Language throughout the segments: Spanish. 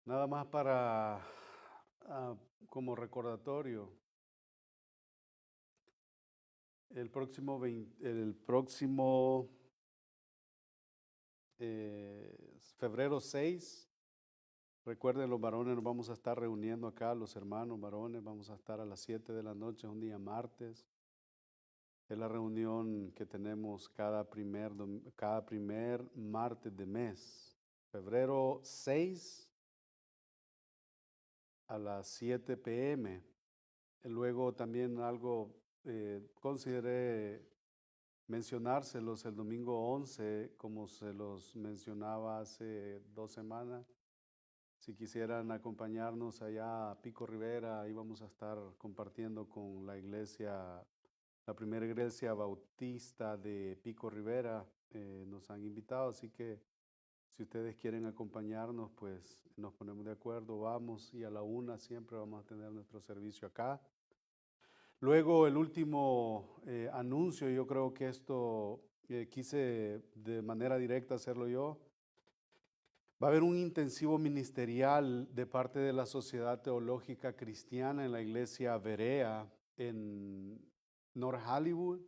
Nada más para, como recordatorio, el próximo febrero 6, recuerden los varones, nos vamos a estar reuniendo acá, los hermanos varones, vamos a estar a las 7 de la noche, un día martes. Es la reunión que tenemos cada primer martes de mes. Febrero 6 a las 7 p.m. Luego también algo consideré mencionárselos el domingo 11, como se los mencionaba hace 2 semanas. Si quisieran acompañarnos allá a Pico Rivera, ahí vamos a estar compartiendo con la iglesia, la primera iglesia bautista de Pico Rivera. Nos han invitado, así que si ustedes quieren acompañarnos, pues nos ponemos de acuerdo, vamos, y a la 1 siempre vamos a tener nuestro servicio acá. Luego el último anuncio, yo creo que esto quise de manera directa hacerlo yo. Va a haber un intensivo ministerial de parte de la Sociedad Teológica Cristiana en la iglesia Berea en North Hollywood.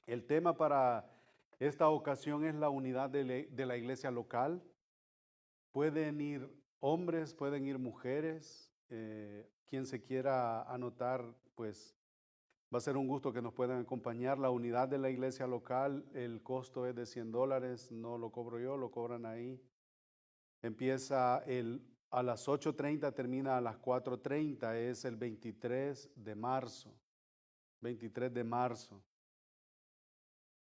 El tema para esta ocasión es la unidad de la iglesia local. Pueden ir hombres, pueden ir mujeres. Quien se quiera anotar, pues va a ser un gusto que nos puedan acompañar. La unidad de la iglesia local, el costo es de $100, no lo cobro yo, lo cobran ahí. Empieza a las 8:30, termina a las 4:30, es el 23 de marzo. 23 de marzo.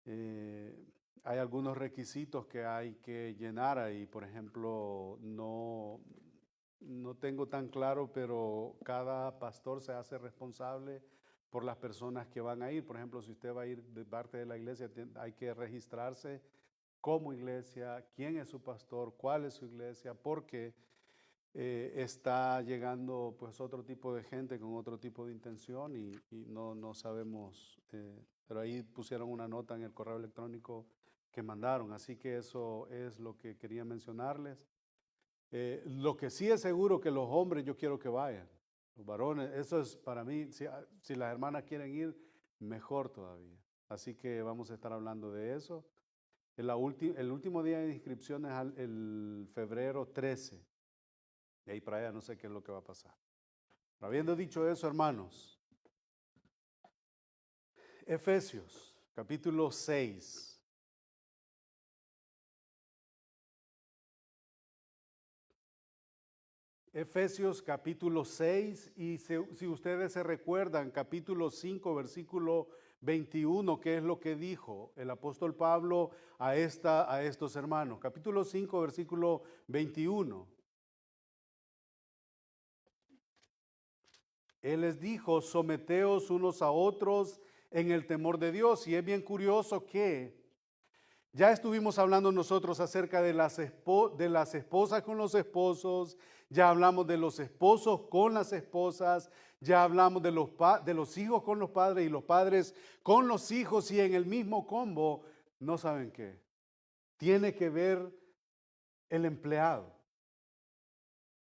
Hay algunos requisitos que hay que llenar ahí, por ejemplo, no tengo tan claro, pero cada pastor se hace responsable por las personas que van a ir. Por ejemplo, si usted va a ir de parte de la iglesia, hay que registrarse como iglesia, quién es su pastor, cuál es su iglesia, porque está llegando pues otro tipo de gente con otro tipo de intención y no sabemos, pero ahí pusieron una nota en el correo electrónico que mandaron, así que eso es lo que quería mencionarles. Lo que sí es seguro que los hombres yo quiero que vayan, los varones, eso es para mí, si las hermanas quieren ir, mejor todavía. Así que vamos a estar hablando de eso. El último día de inscripción es el febrero 13. De ahí para allá no sé qué es lo que va a pasar. Pero habiendo dicho eso, hermanos, Efesios, capítulo 6. Efesios capítulo 6 y si ustedes se recuerdan, capítulo 5, versículo 21, ¿qué es lo que dijo el apóstol Pablo a estos hermanos? Capítulo 5, versículo 21. Él les dijo, someteos unos a otros en el temor de Dios. Y es bien curioso que ya estuvimos hablando nosotros acerca de las esposas con los esposos, ya hablamos de los esposos con las esposas, ya hablamos de los hijos con los padres y los padres con los hijos, y en el mismo combo, no saben qué, tiene que ver el empleado.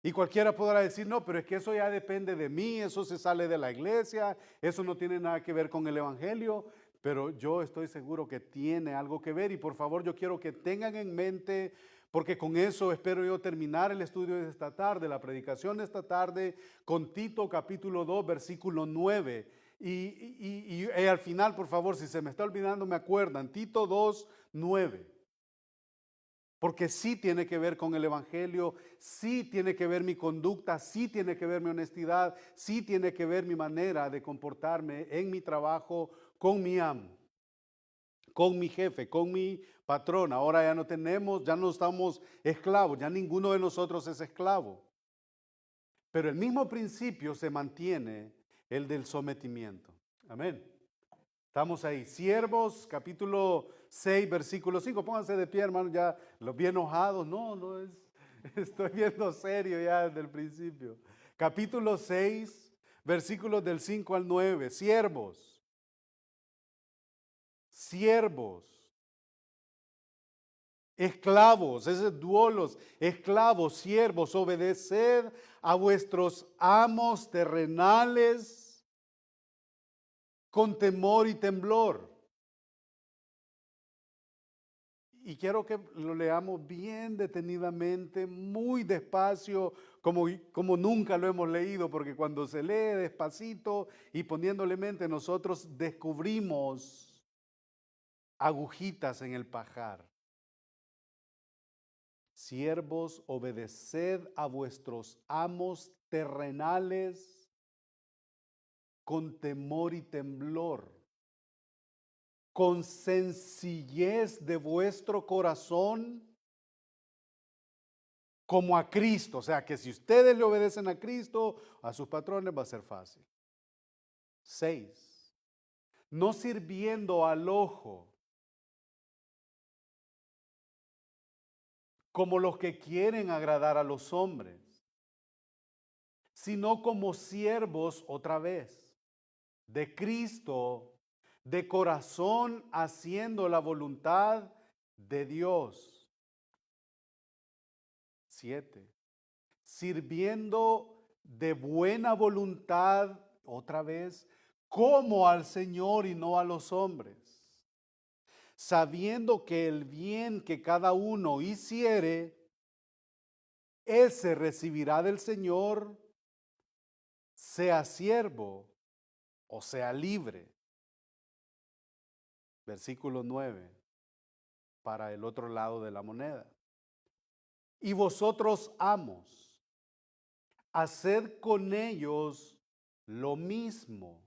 Y cualquiera podrá decir, no, pero es que eso ya depende de mí, eso se sale de la iglesia, eso no tiene nada que ver con el evangelio, pero yo estoy seguro que tiene algo que ver y por favor yo quiero que tengan en mente, porque con eso espero yo terminar el estudio de esta tarde, la predicación de esta tarde, con Tito capítulo 2, versículo 9. Y al final, por favor, si se me está olvidando, me acuerdan, Tito 2, 9. Porque sí tiene que ver con el evangelio, sí tiene que ver mi conducta, sí tiene que ver mi honestidad, sí tiene que ver mi manera de comportarme en mi trabajo con mi amo, con mi jefe, con mi patrón. Ahora ya no estamos esclavos, ya ninguno de nosotros es esclavo. Pero el mismo principio se mantiene, el del sometimiento. Amén. Estamos ahí. Siervos, capítulo 6, versículo 5. Pónganse de pie, hermano, ya los bien enojados. No es, estoy viendo serio ya desde el principio. Capítulo 6, versículos del 5 al 9. Siervos, Esclavos, ese es duolos, esclavos, siervos, obedeced a vuestros amos terrenales con temor y temblor. Y quiero que lo leamos bien detenidamente, muy despacio, como nunca lo hemos leído, porque cuando se lee despacito y poniéndole mente, nosotros descubrimos agujitas en el pajar. Siervos, obedeced a vuestros amos terrenales con temor y temblor, con sencillez de vuestro corazón, como a Cristo. O sea, que si ustedes le obedecen a Cristo, a sus patrones va a ser fácil. 6. No sirviendo al ojo, como los que quieren agradar a los hombres, sino como siervos otra vez de Cristo, de corazón haciendo la voluntad de Dios. 7. Sirviendo de buena voluntad, otra vez, como al Señor y no a los hombres, sabiendo que el bien que cada uno hiciere, ese recibirá del Señor, sea siervo o sea libre. Versículo 9, para el otro lado de la moneda. Y vosotros, amos, haced con ellos lo mismo,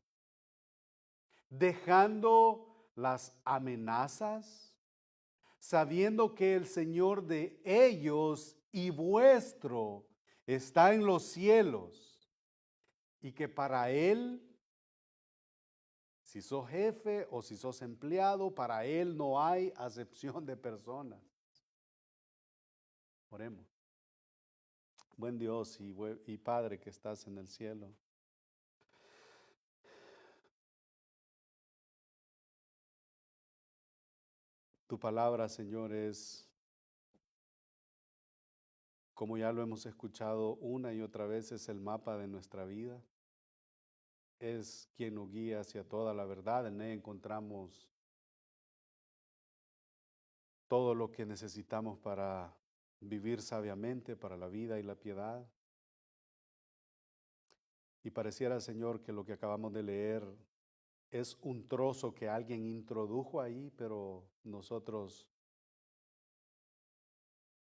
dejando las amenazas, sabiendo que el Señor de ellos y vuestro está en los cielos, y que para Él, si sos jefe o si sos empleado, para Él no hay acepción de personas. Oremos. Buen Dios y Padre que estás en el cielo. Tu palabra, Señor, es, como ya lo hemos escuchado una y otra vez, es el mapa de nuestra vida. Es quien nos guía hacia toda la verdad. En ella encontramos todo lo que necesitamos para vivir sabiamente, para la vida y la piedad. Y pareciera, Señor, que lo que acabamos de leer es un trozo que alguien introdujo ahí, pero nosotros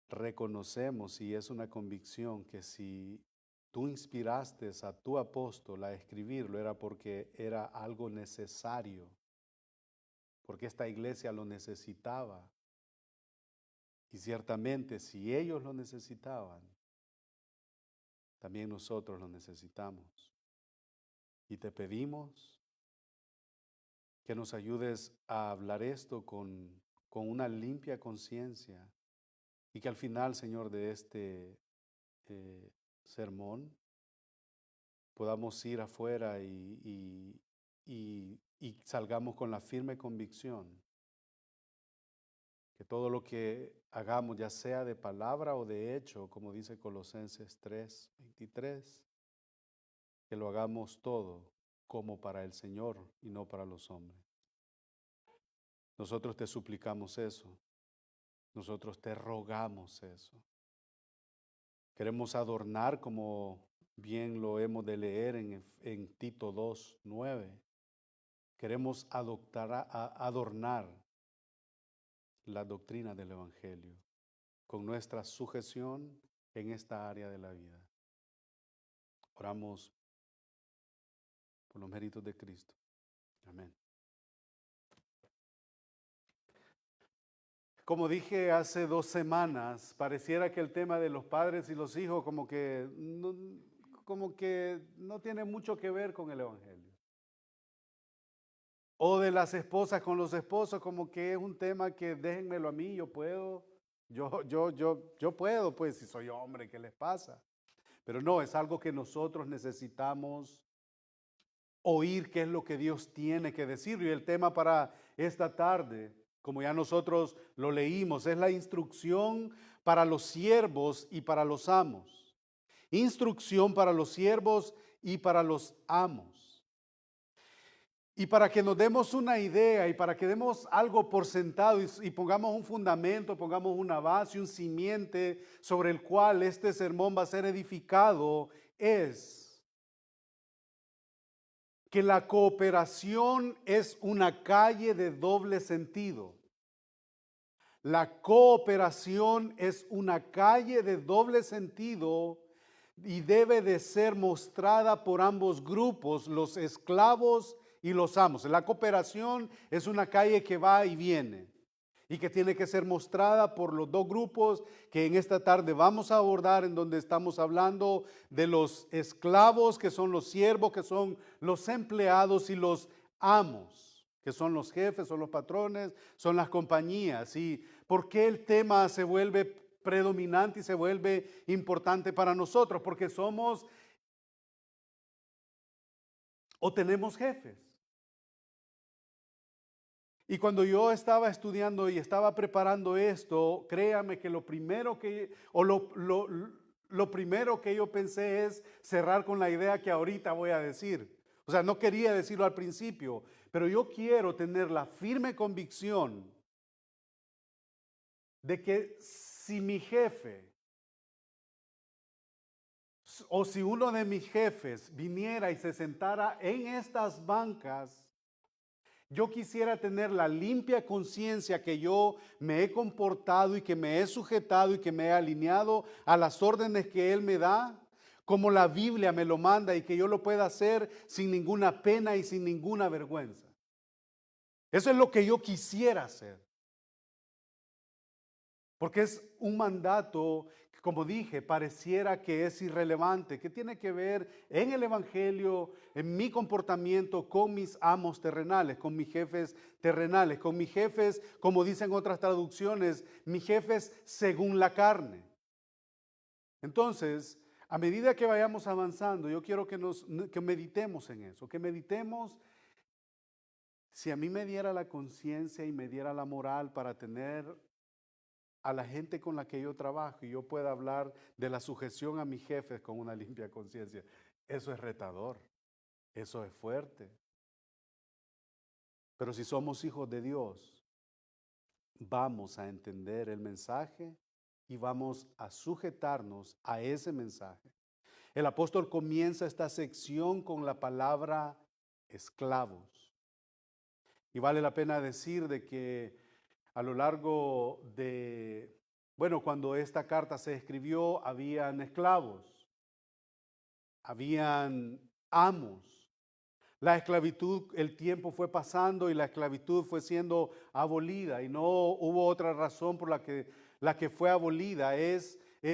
reconocemos y es una convicción que si tú inspiraste a tu apóstol a escribirlo era porque era algo necesario, porque esta iglesia lo necesitaba. Y ciertamente si ellos lo necesitaban, también nosotros lo necesitamos. Y te pedimos que nos ayudes a hablar esto con una limpia conciencia y que al final, Señor, de este sermón, podamos ir afuera y salgamos con la firme convicción que todo lo que hagamos, ya sea de palabra o de hecho, como dice Colosenses 3:23, que lo hagamos todo como para el Señor y no para los hombres. Nosotros te suplicamos eso, nosotros te rogamos eso. Queremos adornar, como bien lo hemos de leer en Tito 2:9. Queremos adornar la doctrina del Evangelio con nuestra sujeción en esta área de la vida. Oramos por los méritos de Cristo. Amén. Como dije hace 2 semanas, pareciera que el tema de los padres y los hijos como que no tiene mucho que ver con el Evangelio. O de las esposas con los esposos, como que es un tema que déjenmelo a mí, yo puedo, yo puedo, pues si soy hombre, ¿qué les pasa? Pero no, es algo que nosotros necesitamos oír qué es lo que Dios tiene que decir. Y el tema para esta tarde como ya nosotros lo leímos, es la instrucción para los siervos y para los amos. Instrucción para los siervos y para los amos. Y para que nos demos una idea y para que demos algo por sentado y pongamos un fundamento, pongamos una base, un simiente sobre el cual este sermón va a ser edificado, es que la cooperación es una calle de doble sentido. La cooperación es una calle de doble sentido y debe de ser mostrada por ambos grupos, los esclavos y los amos. La cooperación es una calle que va y viene y que tiene que ser mostrada por los dos grupos que en esta tarde vamos a abordar, en donde estamos hablando de los esclavos, que son los siervos, que son los empleados, y los amos, que son los jefes, son los patrones, son las compañías. ¿Y por qué el tema se vuelve predominante y se vuelve importante para nosotros? Porque somos o tenemos jefes. Y cuando yo estaba estudiando y estaba preparando esto, créame que lo primero que yo pensé es cerrar con la idea que ahorita voy a decir. O sea, no quería decirlo al principio, pero yo quiero tener la firme convicción de que si mi jefe o si uno de mis jefes viniera y se sentara en estas bancas, yo quisiera tener la limpia conciencia que yo me he comportado y que me he sujetado y que me he alineado a las órdenes que Él me da, como la Biblia me lo manda, y que yo lo pueda hacer sin ninguna pena y sin ninguna vergüenza. Eso es lo que yo quisiera hacer. Porque es un mandato que, como dije, pareciera que es irrelevante, que tiene que ver en el Evangelio, en mi comportamiento con mis amos terrenales, con mis jefes terrenales, con mis jefes, como dicen otras traducciones, mis jefes según la carne. Entonces, a medida que vayamos avanzando, yo quiero que meditemos en eso, que meditemos. Si a mí me diera la conciencia y me diera la moral para tener a la gente con la que yo trabajo y yo pueda hablar de la sujeción a mis jefes con una limpia conciencia, eso es retador, eso es fuerte. Pero si somos hijos de Dios, vamos a entender el mensaje y vamos a sujetarnos a ese mensaje. El apóstol comienza esta sección con la palabra esclavos. Y vale la pena decir de que a lo largo de, cuando esta carta se escribió, habían esclavos, habían amos. La esclavitud, el tiempo fue pasando y la esclavitud fue siendo abolida, y no hubo otra razón por la que fue abolida.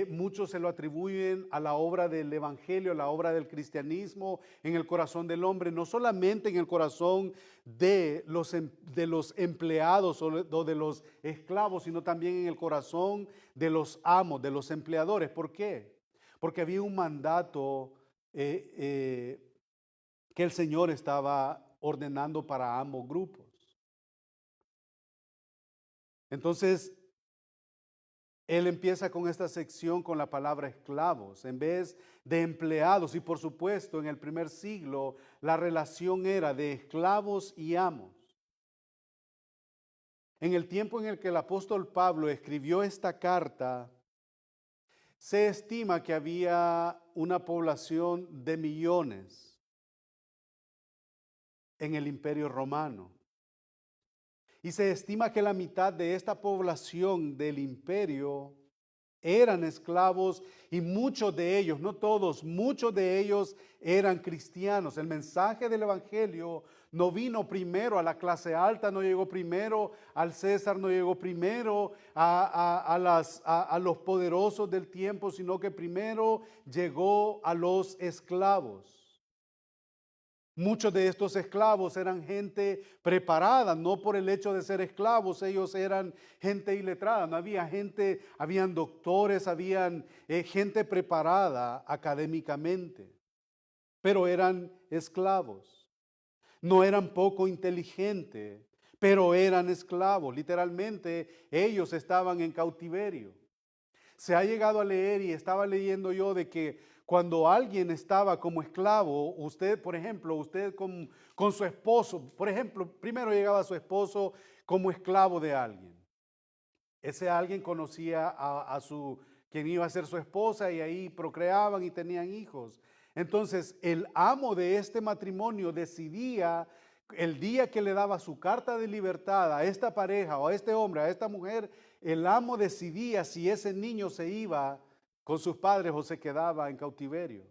Muchos se lo atribuyen a la obra del evangelio, a la obra del cristianismo en el corazón del hombre, no solamente en el corazón de los empleados o de los esclavos, sino también en el corazón de los amos, de los empleadores. ¿Por qué? Porque había un mandato que el Señor estaba ordenando para ambos grupos. Entonces, Él empieza con esta sección con la palabra esclavos en vez de empleados. Y por supuesto, en el primer siglo, la relación era de esclavos y amos. En el tiempo en el que el apóstol Pablo escribió esta carta, se estima que había una población de millones en el Imperio Romano. Y se estima que la mitad de esta población del imperio eran esclavos, y muchos de ellos, no todos, muchos de ellos eran cristianos. El mensaje del evangelio no vino primero a la clase alta, no llegó primero al César, no llegó primero a los poderosos del tiempo, sino que primero llegó a los esclavos. Muchos de estos esclavos eran gente preparada, no por el hecho de ser esclavos, ellos eran gente iletrada, no había gente, habían doctores, habían gente preparada académicamente, pero eran esclavos. No eran poco inteligentes, pero eran esclavos. Literalmente ellos estaban en cautiverio. Se ha llegado a leer y estaba leyendo yo de que cuando alguien estaba como esclavo, usted, por ejemplo, usted con su esposo, por ejemplo, primero llegaba su esposo como esclavo de alguien. Ese alguien conocía quien iba a ser su esposa y ahí procreaban y tenían hijos. Entonces, el amo de este matrimonio decidía el día que le daba su carta de libertad a esta pareja o a este hombre, a esta mujer, el amo decidía si ese niño se iba con sus padres o se quedaba en cautiverio.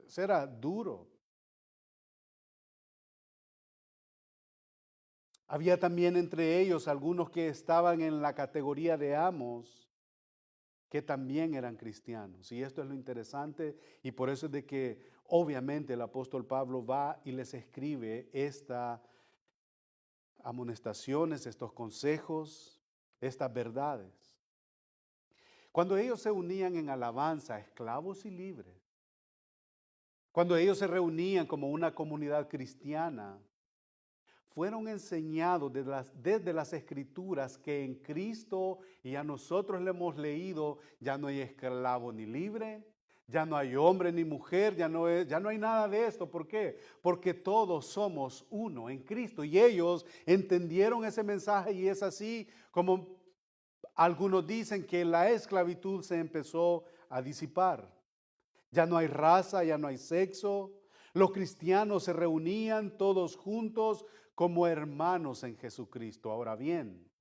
Eso era duro. Había también entre ellos algunos que estaban en la categoría de amos, que también eran cristianos. Y esto es lo interesante y por eso es de que obviamente el apóstol Pablo va y les escribe estas amonestaciones, estos consejos, estas verdades. Cuando ellos se unían en alabanza, esclavos y libres, cuando ellos se reunían como una comunidad cristiana, fueron enseñados desde las escrituras que en Cristo, y a nosotros le hemos leído, ya no hay esclavo ni libre, ya no hay hombre ni mujer, ya no hay nada de esto. ¿Por qué? Porque todos somos uno en Cristo. Y ellos entendieron ese mensaje y es así como algunos dicen que la esclavitud se empezó a disipar. Ya no hay raza, ya no hay sexo. Los cristianos se reunían todos juntos como hermanos en Jesucristo. Ahora bien,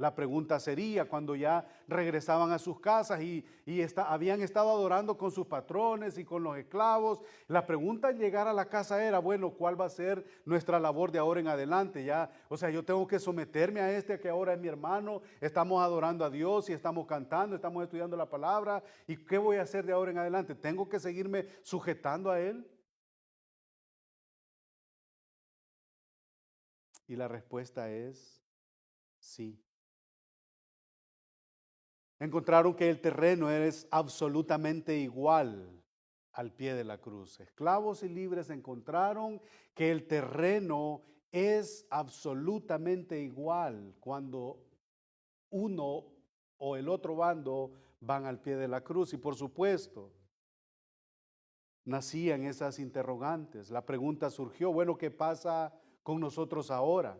la pregunta sería cuando ya regresaban a sus casas habían estado adorando con sus patrones y con los esclavos. La pregunta al llegar a la casa era, bueno, ¿cuál va a ser nuestra labor de ahora en adelante? Ya, o sea, yo tengo que someterme a este que ahora es mi hermano. Estamos adorando a Dios y estamos cantando, estamos estudiando la palabra. ¿Y qué voy a hacer de ahora en adelante? ¿Tengo que seguirme sujetando a él? Y la respuesta es sí. Encontraron que el terreno es absolutamente igual al pie de la cruz. Esclavos y libres encontraron que el terreno es absolutamente igual cuando uno o el otro bando van al pie de la cruz. Y por supuesto, nacían esas interrogantes. La pregunta surgió, bueno, ¿qué pasa con nosotros ahora?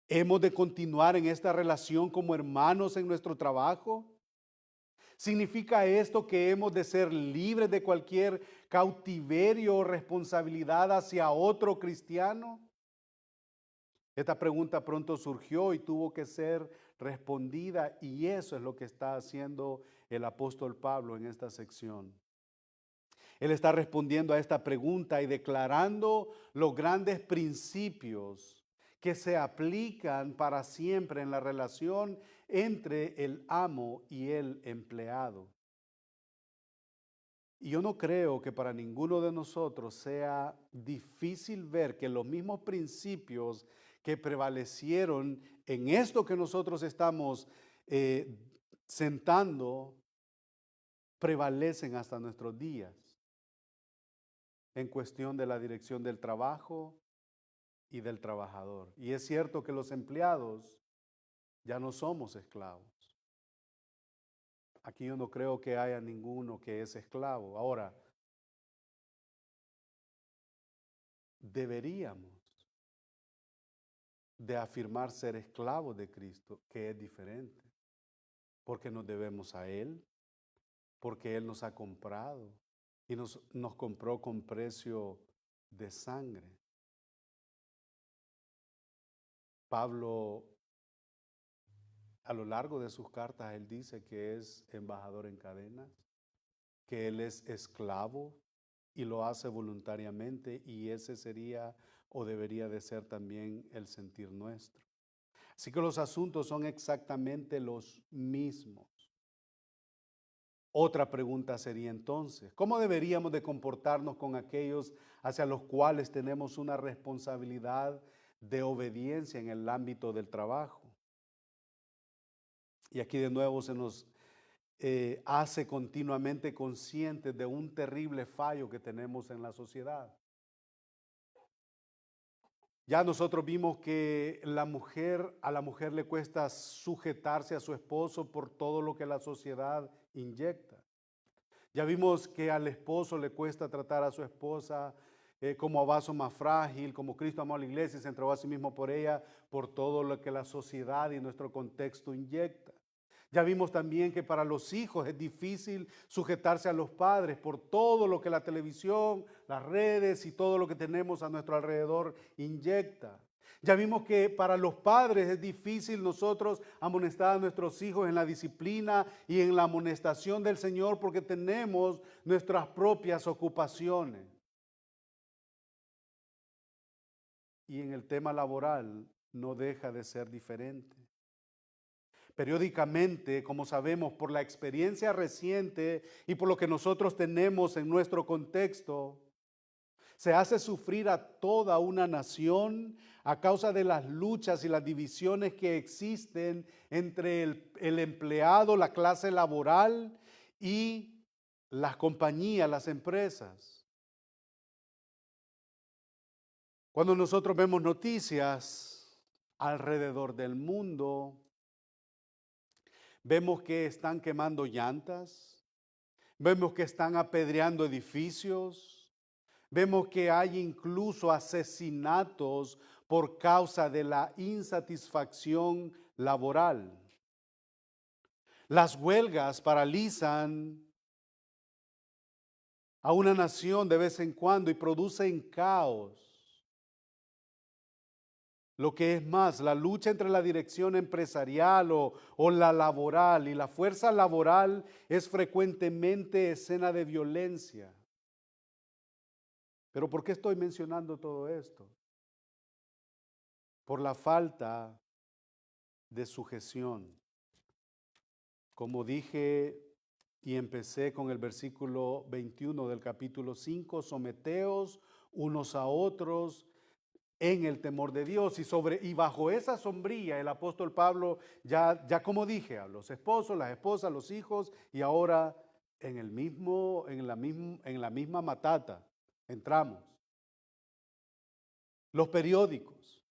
¿Hemos de continuar en esta relación como hermanos en nuestro trabajo? ¿Significa esto que hemos de ser libres de cualquier cautiverio o responsabilidad hacia otro cristiano? Esta pregunta pronto surgió y tuvo que ser respondida y eso es lo que está haciendo el apóstol Pablo en esta sección. Él está respondiendo a esta pregunta y declarando los grandes principios que se aplican para siempre en la relación entre el amo y el empleado. Y yo no creo que para ninguno de nosotros sea difícil ver que los mismos principios que prevalecieron en esto que nosotros estamos eh, sentando, prevalecen hasta nuestros días en cuestión de la dirección del trabajo y del trabajador. Y es cierto que los empleados ya no somos esclavos. Aquí yo no creo que haya ninguno que es esclavo. Ahora, deberíamos de afirmar ser esclavos de Cristo, que es diferente, porque nos debemos a Él, porque Él nos ha comprado y nos compró con precio de sangre. Pablo, a lo largo de sus cartas, él dice que es embajador en cadenas, que él es esclavo y lo hace voluntariamente y ese sería o debería de ser también el sentir nuestro. Así que los asuntos son exactamente los mismos. Otra pregunta sería entonces, ¿cómo deberíamos de comportarnos con aquellos hacia los cuales tenemos una responsabilidad de obediencia en el ámbito del trabajo? Y aquí de nuevo se nos hace continuamente conscientes de un terrible fallo que tenemos en la sociedad. Ya nosotros vimos que a la mujer le cuesta sujetarse a su esposo por todo lo que la sociedad inyecta. Ya vimos que al esposo le cuesta tratar a su esposa como a vaso más frágil, como Cristo amó a la iglesia y se entregó a sí mismo por ella, por todo lo que la sociedad y nuestro contexto inyecta. Ya vimos también que para los hijos es difícil sujetarse a los padres por todo lo que la televisión, las redes y todo lo que tenemos a nuestro alrededor inyecta. Ya vimos que para los padres es difícil nosotros amonestar a nuestros hijos en la disciplina y en la amonestación del Señor porque tenemos nuestras propias ocupaciones. Y en el tema laboral no deja de ser diferente. Periódicamente, como sabemos, por la experiencia reciente y por lo que nosotros tenemos en nuestro contexto, se hace sufrir a toda una nación a causa de las luchas y las divisiones que existen entre el empleado, la clase laboral y las compañías, las empresas. Cuando nosotros vemos noticias alrededor del mundo, vemos que están quemando llantas, vemos que están apedreando edificios, vemos que hay incluso asesinatos por causa de la insatisfacción laboral. Las huelgas paralizan a una nación de vez en cuando y producen caos. Lo que es más, la lucha entre la dirección empresarial o la laboral y la fuerza laboral es frecuentemente escena de violencia. Pero ¿por qué estoy mencionando todo esto? Por la falta de sujeción. Como dije y empecé con el versículo 21 del capítulo 5, someteos unos a otros en el temor de Dios y bajo esa sombrilla el apóstol Pablo ya como dije a los esposos, las esposas, los hijos y ahora en la misma matata entramos. Los periódicos,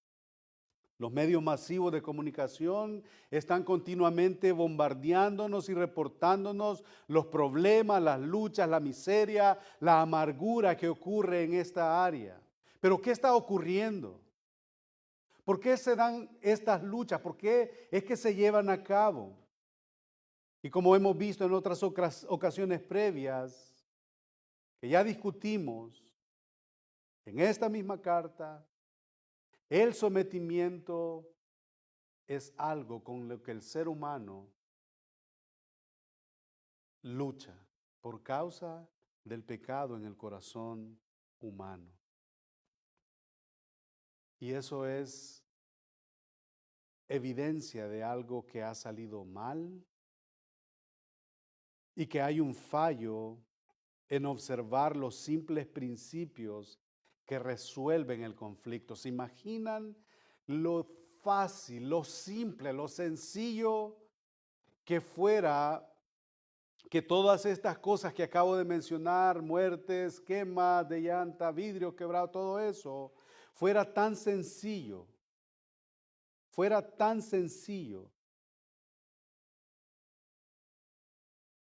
los medios masivos de comunicación están continuamente bombardeándonos y reportándonos los problemas, las luchas, la miseria, la amargura que ocurre en esta área. Pero ¿qué está ocurriendo? ¿Por qué se dan estas luchas? ¿Por qué es que se llevan a cabo? Y como hemos visto en otras ocasiones previas, que ya discutimos en esta misma carta, el sometimiento es algo con lo que el ser humano lucha por causa del pecado en el corazón humano. Y eso es evidencia de algo que ha salido mal y que hay un fallo en observar los simples principios que resuelven el conflicto. ¿Se imaginan lo fácil, lo simple, lo sencillo que fuera que todas estas cosas que acabo de mencionar, muertes, quemas de llanta, vidrio quebrado, todo eso, fuera tan sencillo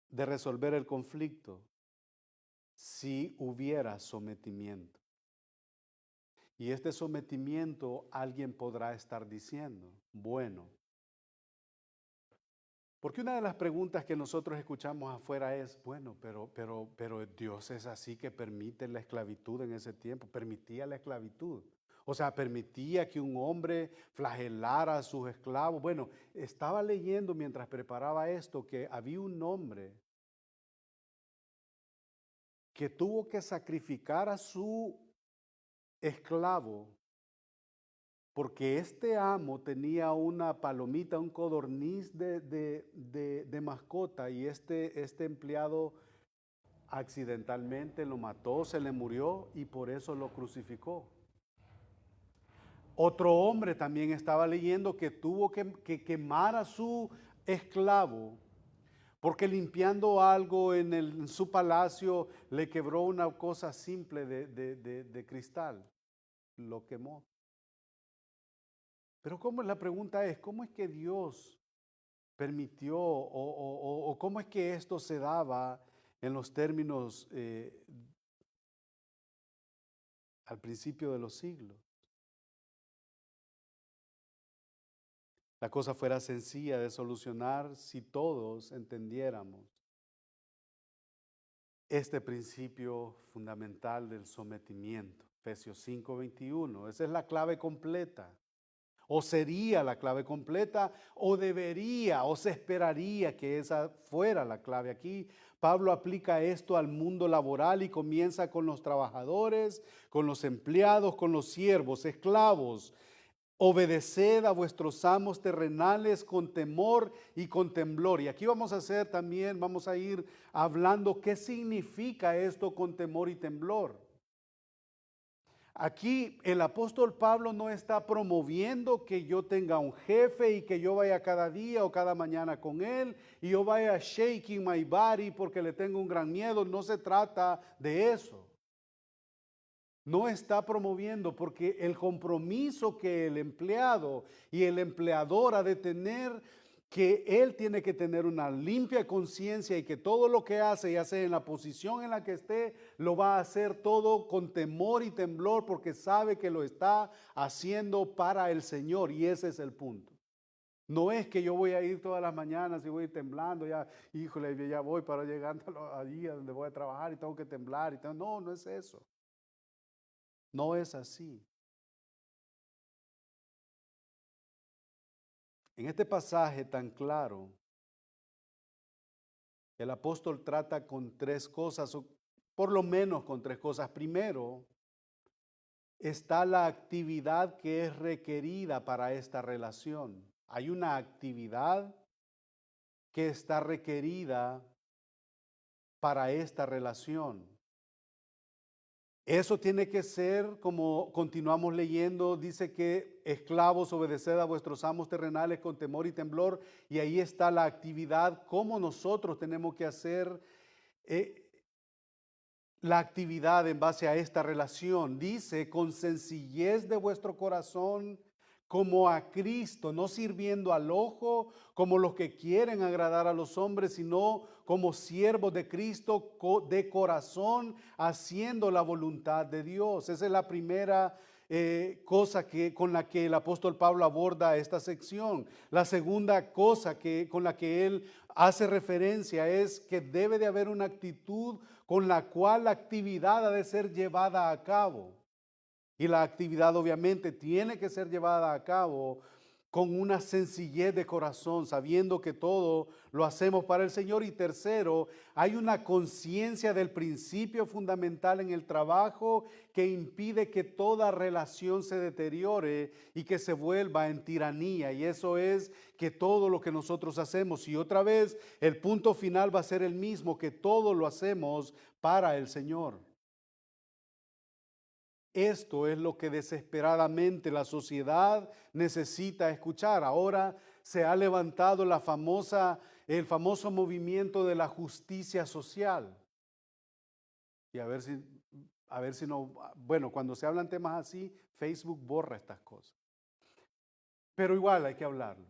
de resolver el conflicto si hubiera sometimiento? Y este sometimiento alguien podrá estar diciendo, bueno, porque una de las preguntas que nosotros escuchamos afuera es, bueno, pero Dios es así que permite la esclavitud en ese tiempo, permitía la esclavitud. O sea, permitía que un hombre flagelara a sus esclavos. Bueno, estaba leyendo mientras preparaba esto que había un hombre que tuvo que sacrificar a su esclavo porque este amo tenía una palomita, un codorniz de mascota y este empleado accidentalmente lo mató, se le murió y por eso lo crucificó. Otro hombre también estaba leyendo que tuvo que quemar a su esclavo porque limpiando algo en su palacio le quebró una cosa simple de cristal, lo quemó. Pero la pregunta es, ¿cómo es que Dios permitió o cómo es que esto se daba en los términos al principio de los siglos? La cosa fuera sencilla de solucionar si todos entendiéramos este principio fundamental del sometimiento. Efesios 5:21, esa es la clave completa. O sería la clave completa, o debería, o se esperaría que esa fuera la clave. Aquí Pablo aplica esto al mundo laboral y comienza con los trabajadores, con los empleados, con los siervos, esclavos. Obedeced a vuestros amos terrenales con temor y con temblor. Y aquí vamos a hacer también, vamos a ir hablando qué significa esto con temor y temblor. Aquí el apóstol Pablo no está promoviendo que yo tenga un jefe y que yo vaya cada día o cada mañana con él y yo vaya shaking my body porque le tengo un gran miedo. No se trata de eso. No está promoviendo porque el compromiso que el empleado y el empleador ha de tener, que él tiene que tener una limpia conciencia y que todo lo que hace, ya sea en la posición en la que esté, lo va a hacer todo con temor y temblor porque sabe que lo está haciendo para el Señor, y ese es el punto. No es que yo voy a ir todas las mañanas y voy a ir temblando, ya, híjole, ya voy para llegando allí a donde voy a trabajar y tengo que temblar. No, no es eso. No es así. En este pasaje tan claro, el apóstol trata con tres cosas, o por lo menos con tres cosas. Primero, está la actividad que es requerida para esta relación. Hay una actividad que está requerida para esta relación. Eso tiene que ser, como continuamos leyendo, dice que esclavos, obedeced a vuestros amos terrenales con temor y temblor, y ahí está la actividad, cómo nosotros tenemos que hacer eh, la actividad en base a esta relación. Dice, con sencillez de vuestro corazón, como a Cristo, no sirviendo al ojo como los que quieren agradar a los hombres, sino como siervos de Cristo de corazón, haciendo la voluntad de Dios. Esa es la primera cosa con la que el apóstol Pablo aborda esta sección. La segunda cosa con la que él hace referencia es que debe de haber una actitud con la cual la actividad ha de ser llevada a cabo. Y la actividad obviamente tiene que ser llevada a cabo con una sencillez de corazón, sabiendo que todo lo hacemos para el Señor. Y tercero, hay una conciencia del principio fundamental en el trabajo que impide que toda relación se deteriore y que se vuelva en tiranía. Y eso es que todo lo que nosotros hacemos, y otra vez el punto final va a ser el mismo, que todo lo hacemos para el Señor. Esto es lo que desesperadamente la sociedad necesita escuchar. Ahora se ha levantado el famoso movimiento de la justicia social. Y a ver si no, bueno, cuando se hablan temas así, Facebook borra estas cosas. Pero igual hay que hablarlo.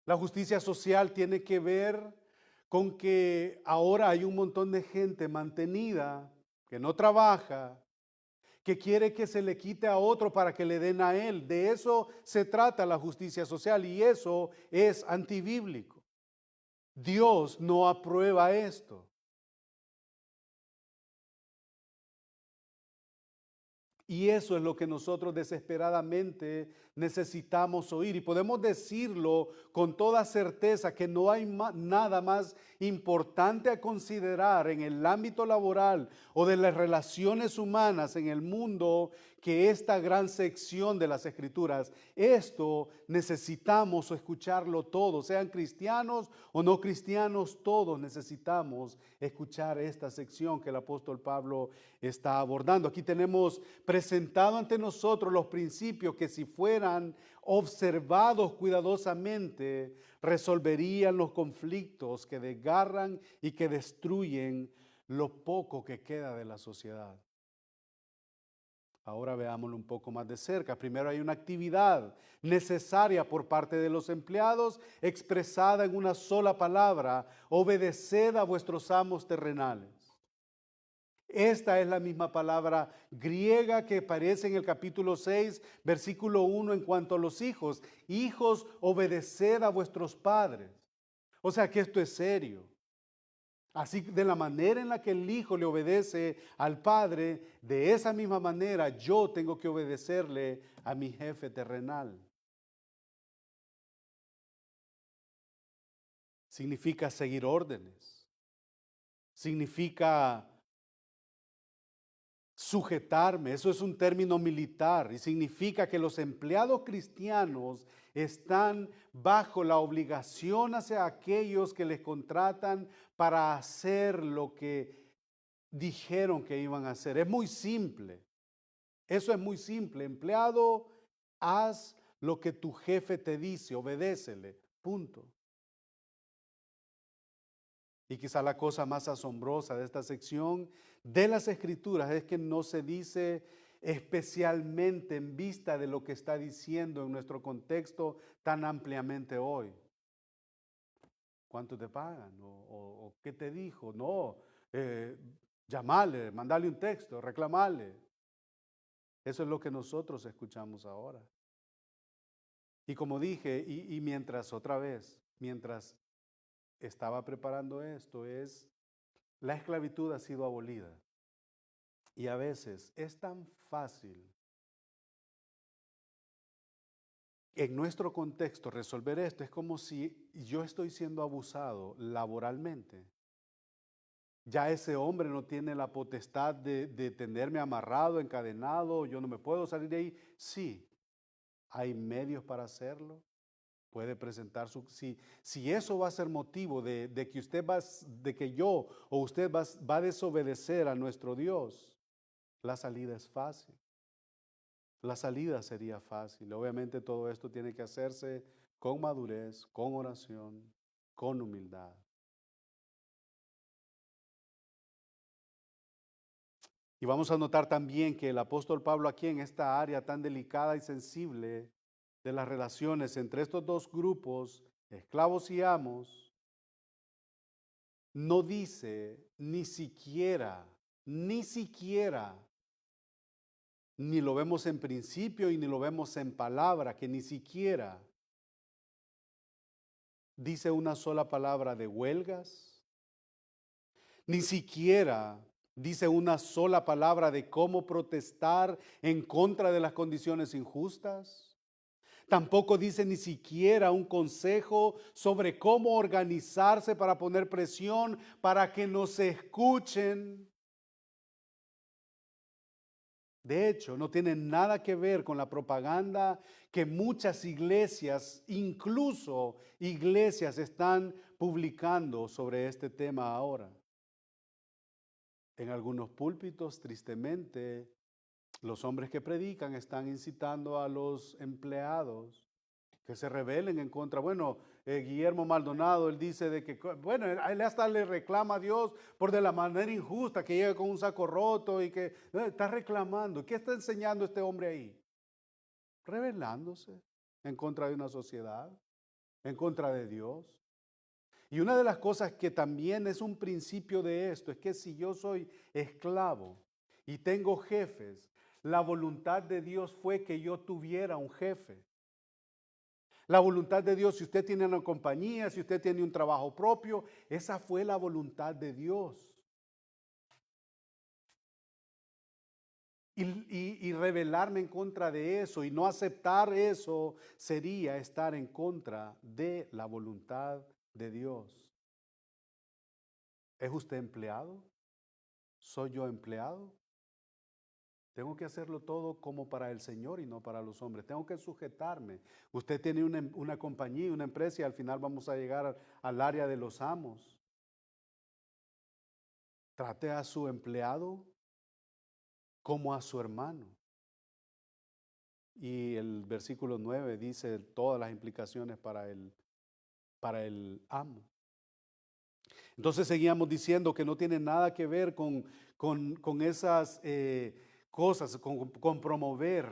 La justicia social tiene que ver con que ahora hay un montón de gente mantenida que no trabaja, que quiere que se le quite a otro para que le den a él. De eso se trata la justicia social, y eso es antibíblico. Dios no aprueba esto. Y eso es lo que nosotros desesperadamente necesitamos oír. Y podemos decirlo con toda certeza, que no hay nada más importante a considerar en el ámbito laboral o de las relaciones humanas en el mundo que esta gran sección de las Escrituras. Esto necesitamos escucharlo todos, sean cristianos o no cristianos, todos necesitamos escuchar esta sección que el apóstol Pablo está abordando. Aquí tenemos presentado ante nosotros los principios que, si fueran observados cuidadosamente, resolverían los conflictos que desgarran y que destruyen lo poco que queda de la sociedad. Ahora veámoslo un poco más de cerca. Primero hay una actividad necesaria por parte de los empleados expresada en una sola palabra: obedeced a vuestros amos terrenales. Esta es la misma palabra griega que aparece en el capítulo 6, versículo 1 en cuanto a los hijos. Hijos, obedeced a vuestros padres. O sea que esto es serio. Así, de la manera en la que el hijo le obedece al padre, de esa misma manera yo tengo que obedecerle a mi jefe terrenal. Significa seguir órdenes. Significa sujetarme. Eso es un término militar y significa que los empleados cristianos están bajo la obligación hacia aquellos que les contratan para hacer lo que dijeron que iban a hacer. Es muy simple. Eso es muy simple. Empleado, haz lo que tu jefe te dice, obedécele. Punto. Y quizá la cosa más asombrosa de esta sección de las Escrituras es que no se dice especialmente en vista de lo que está diciendo en nuestro contexto tan ampliamente hoy. ¿Cuánto te pagan? ¿O qué te dijo? No, llamale, mandale un texto, reclamale. Eso es lo que nosotros escuchamos ahora. Y como dije, y mientras otra vez, mientras estaba preparando esto, la esclavitud ha sido abolida. Y a veces es tan fácil en nuestro contexto resolver esto. Es como si yo estoy siendo abusado laboralmente. Ya ese hombre no tiene la potestad de tenerme amarrado, encadenado, yo no me puedo salir de ahí. Sí, hay medios para hacerlo. Puede presentar si eso va a ser motivo de que de que yo o usted va a desobedecer a nuestro Dios, la salida es fácil. La salida sería fácil. Obviamente todo esto tiene que hacerse con madurez, con oración, con humildad. Y vamos a notar también que el apóstol Pablo aquí en esta área tan delicada y sensible de las relaciones entre estos dos grupos, esclavos y amos, no dice ni siquiera, ni lo vemos en principio y ni lo vemos en palabra, que ni siquiera dice una sola palabra de huelgas, ni siquiera dice una sola palabra de cómo protestar en contra de las condiciones injustas. Tampoco dice ni siquiera un consejo sobre cómo organizarse para poner presión para que nos escuchen. De hecho, no tiene nada que ver con la propaganda que muchas iglesias, incluso iglesias, están publicando sobre este tema ahora. En algunos púlpitos, tristemente, los hombres que predican están incitando a los empleados que se rebelen en contra. Bueno, Guillermo Maldonado, él dice de que, bueno, él hasta le reclama a Dios por de la manera injusta que llega con un saco roto y que está reclamando. ¿Qué está enseñando este hombre ahí? Rebelándose en contra de una sociedad, en contra de Dios. Y una de las cosas que también es un principio de esto es que si yo soy esclavo y tengo jefes, la voluntad de Dios fue que yo tuviera un jefe. La voluntad de Dios, si usted tiene una compañía, si usted tiene un trabajo propio, esa fue la voluntad de Dios. Y rebelarme en contra de eso y no aceptar eso sería estar en contra de la voluntad de Dios. ¿Es usted empleado? ¿Soy yo empleado? Tengo que hacerlo todo como para el Señor y no para los hombres. Tengo que sujetarme. Usted tiene una compañía, una empresa y al final vamos a llegar al área de los amos. Trate a su empleado como a su hermano. Y el versículo 9 dice todas las implicaciones para el amo. Entonces seguíamos diciendo que no tiene nada que ver con cosas, con promover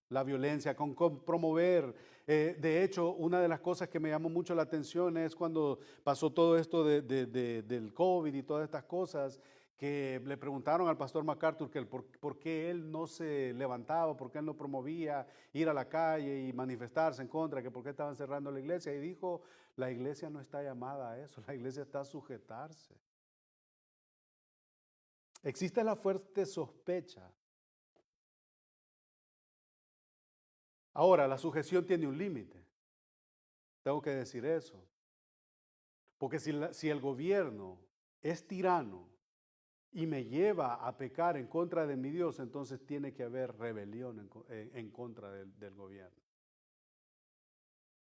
la violencia, con promover. De hecho, una de las cosas que me llamó mucho la atención es cuando pasó todo esto del COVID y todas estas cosas, que le preguntaron al pastor MacArthur que por qué él no se levantaba, por qué él no promovía ir a la calle y manifestarse en contra, que por qué estaban cerrando la iglesia. Y dijo, la iglesia no está llamada a eso, la iglesia está a sujetarse. Existe la fuerte sospecha. Ahora, la sujeción tiene un límite. Tengo que decir eso. Porque si el gobierno es tirano y me lleva a pecar en contra de mi Dios, entonces tiene que haber rebelión en contra del gobierno.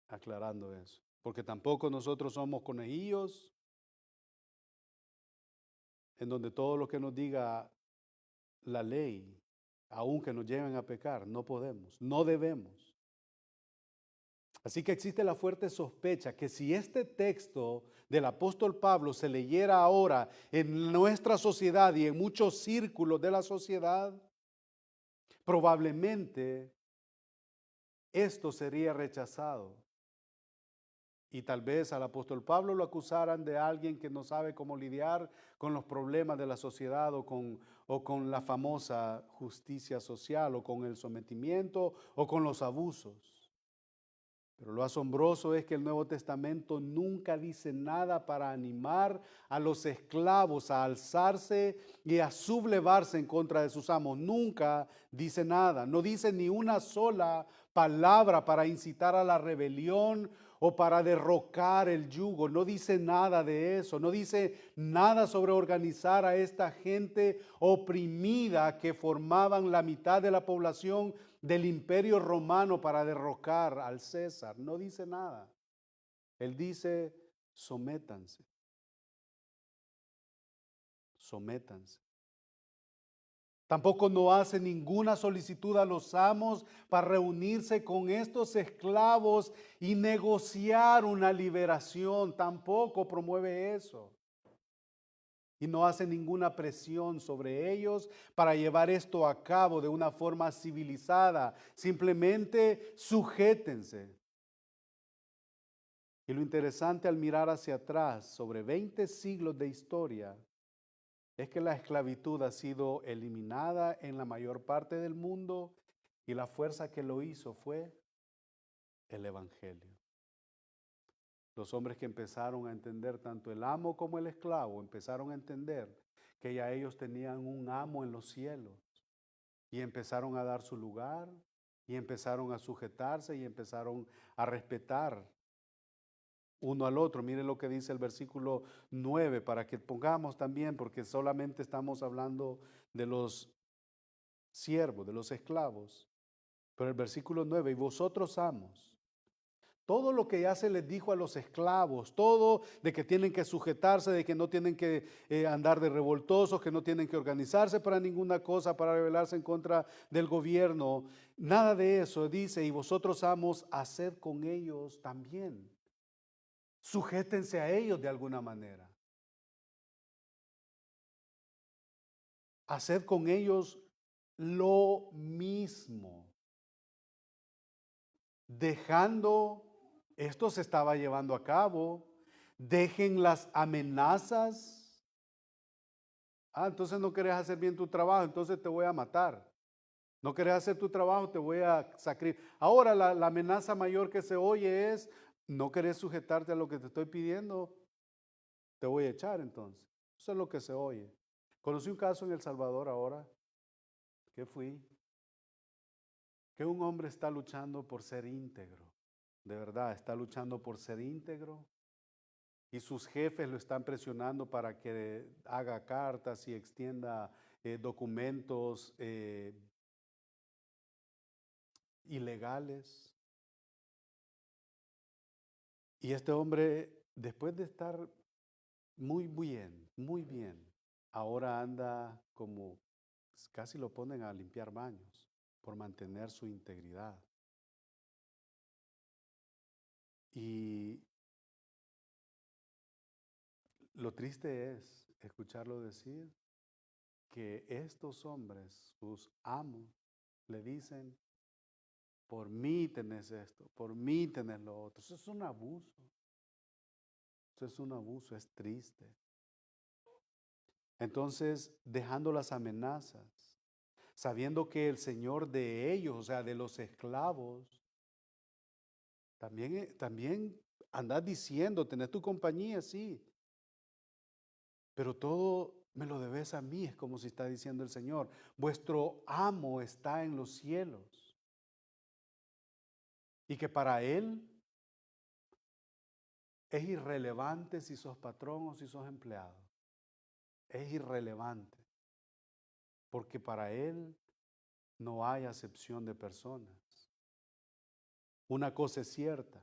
Aclarando eso. Porque tampoco nosotros somos conejillos en donde todo lo que nos diga la ley, aunque nos lleven a pecar, no podemos, no debemos. Así que existe la fuerte sospecha que si este texto del apóstol Pablo se leyera ahora en nuestra sociedad y en muchos círculos de la sociedad, probablemente esto sería rechazado. Y tal vez al apóstol Pablo lo acusaran de alguien que no sabe cómo lidiar con los problemas de la sociedad o con la famosa justicia social o con el sometimiento o con los abusos. Pero lo asombroso es que el Nuevo Testamento nunca dice nada para animar a los esclavos a alzarse y a sublevarse en contra de sus amos. Nunca dice nada. No dice ni una sola palabra para incitar a la rebelión o para derrocar el yugo. No dice nada de eso. No dice nada sobre organizar a esta gente oprimida que formaban la mitad de la población del imperio romano para derrocar al César. No dice nada. Él dice, sométanse, sométanse. Tampoco no hace ninguna solicitud a los amos para reunirse con estos esclavos y negociar una liberación. Tampoco promueve eso. Y no hace ninguna presión sobre ellos para llevar esto a cabo de una forma civilizada. Simplemente sujétense. Y lo interesante al mirar hacia atrás, sobre 20 siglos de historia, es que la esclavitud ha sido eliminada en la mayor parte del mundo y la fuerza que lo hizo fue el Evangelio. Los hombres que empezaron a entender tanto el amo como el esclavo, empezaron a entender que ya ellos tenían un amo en los cielos y empezaron a dar su lugar y empezaron a sujetarse y empezaron a respetar uno al otro. Miren lo que dice el versículo 9 para que pongamos también, porque solamente estamos hablando de los siervos, de los esclavos. Pero el versículo 9, y vosotros amos, todo lo que ya se les dijo a los esclavos, todo de que tienen que sujetarse, de que no tienen que andar de revoltosos, que no tienen que organizarse para ninguna cosa, para rebelarse en contra del gobierno, nada de eso. Dice, y vosotros amos, haced con ellos también. Sujétense a ellos de alguna manera. Haced con ellos lo mismo. Dejando, esto se estaba llevando a cabo, dejen las amenazas. Entonces no querés hacer bien tu trabajo, entonces te voy a matar. No querés hacer tu trabajo, te voy a sacrificar. Ahora la amenaza mayor que se oye es, no querés sujetarte a lo que te estoy pidiendo, te voy a echar entonces. Eso es lo que se oye. Conocí un caso en El Salvador ahora, que fui, que un hombre está luchando por ser íntegro. De verdad, está luchando por ser íntegro. Y sus jefes lo están presionando para que haga cartas y extienda documentos ilegales. Y este hombre, después de estar muy bien, ahora anda como casi lo ponen a limpiar baños por mantener su integridad. Y lo triste es escucharlo decir, que estos hombres, sus amos, le dicen, por mí tenés esto, por mí tenés lo otro. Eso es un abuso. Eso es un abuso, es triste. Entonces, dejando las amenazas, sabiendo que el Señor de ellos, o sea, de los esclavos, también andás diciendo, tenés tu compañía, sí, pero todo me lo debes a mí, es como si está diciendo el Señor. Vuestro amo está en los cielos. Y que para Él es irrelevante si sos patrón o si sos empleado. Es irrelevante, porque para Él no hay acepción de personas. Una cosa es cierta,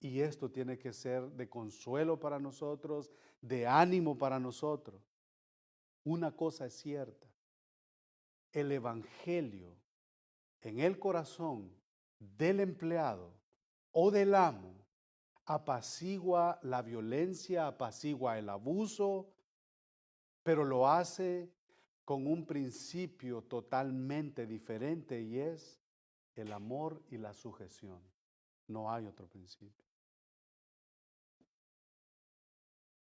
y esto tiene que ser de consuelo para nosotros, de ánimo para nosotros. Una cosa es cierta, el evangelio en el corazón del empleado o del amo apacigua la violencia, apacigua el abuso, pero lo hace con un principio totalmente diferente y es el amor y la sujeción. No hay otro principio.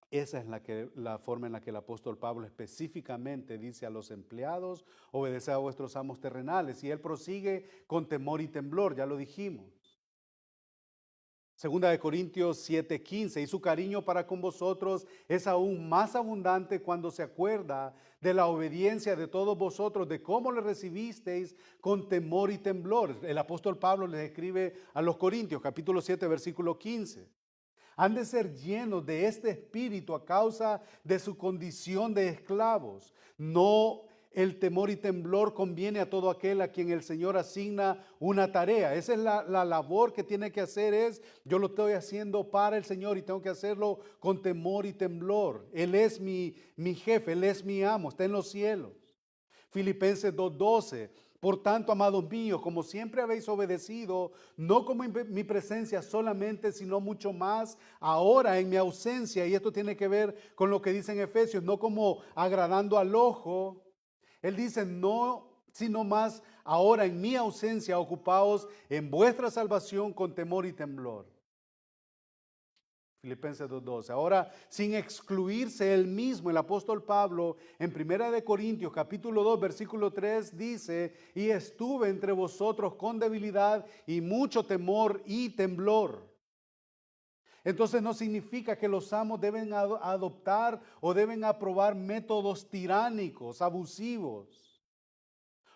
Esa es la forma en la que el apóstol Pablo específicamente dice a los empleados, obedeced a vuestros amos terrenales. Y él prosigue con temor y temblor, ya lo dijimos. Segunda de Corintios 7:15, y su cariño para con vosotros es aún más abundante cuando se acuerda de la obediencia de todos vosotros, de cómo le recibisteis con temor y temblor. El apóstol Pablo les escribe a los Corintios, capítulo 7, versículo 15. Han de ser llenos de este espíritu a causa de su condición de esclavos. No el temor y temblor conviene a todo aquel a quien el Señor asigna una tarea. Esa es la labor que tiene que hacer es, yo lo estoy haciendo para el Señor y tengo que hacerlo con temor y temblor. Él es mi jefe, Él es mi amo, está en los cielos. Filipenses 2:12. Por tanto, amados míos, como siempre habéis obedecido, no como en mi presencia solamente, sino mucho más ahora en mi ausencia. Y esto tiene que ver con lo que dice en Efesios, no como agradando al ojo. Él dice, no, sino más ahora en mi ausencia, ocupaos en vuestra salvación con temor y temblor. Filipenses 2:12. Ahora, sin excluirse él mismo, el apóstol Pablo en Primera de Corintios capítulo 2 versículo 3 dice, y estuve entre vosotros con debilidad y mucho temor y temblor. Entonces no significa que los amos deben adoptar o deben aprobar métodos tiránicos, abusivos,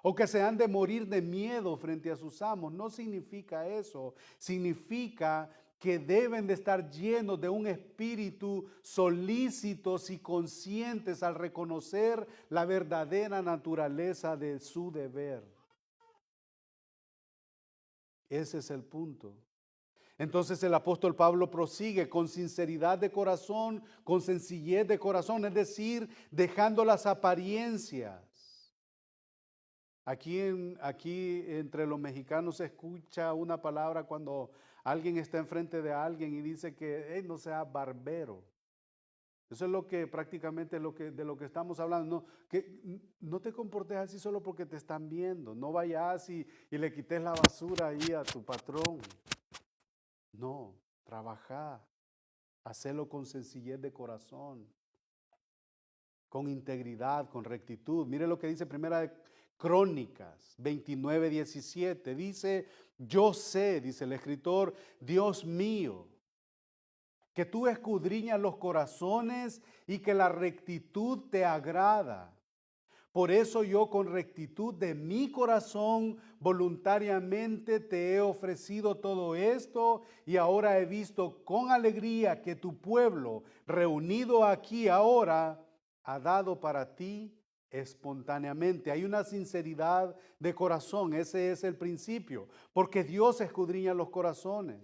o que se han de morir de miedo frente a sus amos. No significa eso. Significa que deben de estar llenos de un espíritu solícitos y conscientes al reconocer la verdadera naturaleza de su deber. Ese es el punto. Entonces el apóstol Pablo prosigue con sinceridad de corazón, con sencillez de corazón, es decir, dejando las apariencias. Aquí entre los mexicanos se escucha una palabra cuando alguien está enfrente de alguien y dice que hey, no sea barbero. Eso es lo que prácticamente de lo que estamos hablando. No, que no te comportes así solo porque te están viendo. No vayas y le quites la basura ahí a tu patrón. No, trabaja, hacelo con sencillez de corazón, con integridad, con rectitud. Mire lo que dice Primera de Crónicas 29:17. Dice, yo sé, dice el escritor, Dios mío, que tú escudriñas los corazones y que la rectitud te agrada. Por eso yo con rectitud de mi corazón voluntariamente te he ofrecido todo esto y ahora he visto con alegría que tu pueblo reunido aquí ahora ha dado para ti espontáneamente. Hay una sinceridad de corazón, ese es el principio, porque Dios escudriña los corazones.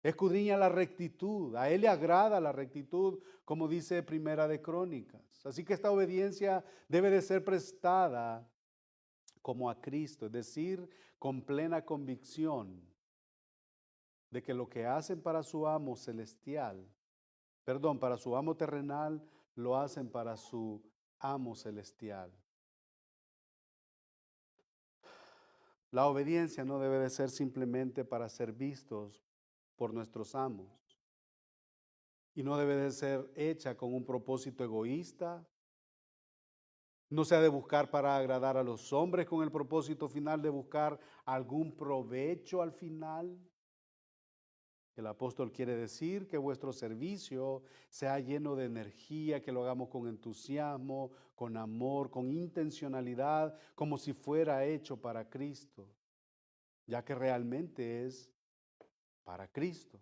Escudriña la rectitud, a Él le agrada la rectitud, como dice Primera de Crónicas. Así que esta obediencia debe de ser prestada como a Cristo, es decir, con plena convicción de que lo que hacen para su amo celestial, para su amo terrenal, lo hacen para su amo celestial. La obediencia no debe de ser simplemente para ser vistos por nuestros amos y no debe de ser hecha con un propósito egoísta. No se ha de buscar para agradar a los hombres con el propósito final de buscar algún provecho al final. El apóstol quiere decir que vuestro servicio sea lleno de energía, que lo hagamos con entusiasmo, con amor, con intencionalidad, como si fuera hecho para Cristo, ya que realmente es para Cristo.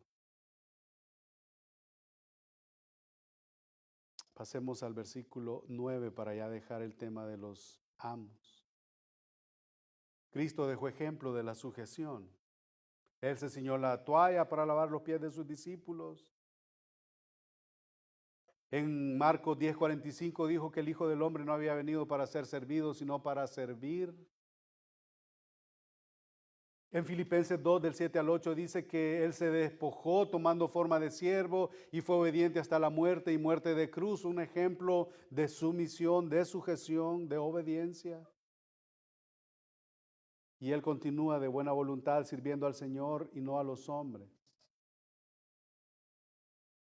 Pasemos al versículo 9 para ya dejar el tema de los amos. Cristo dejó ejemplo de la sujeción. Él se ciñó la toalla para lavar los pies de sus discípulos. En Marcos 10:45 dijo que el Hijo del Hombre no había venido para ser servido, sino para servir. En Filipenses 2, del 7 al 8, dice que Él se despojó tomando forma de siervo y fue obediente hasta la muerte y muerte de cruz. Un ejemplo de sumisión, de sujeción, de obediencia. Y Él continúa de buena voluntad sirviendo al Señor y no a los hombres.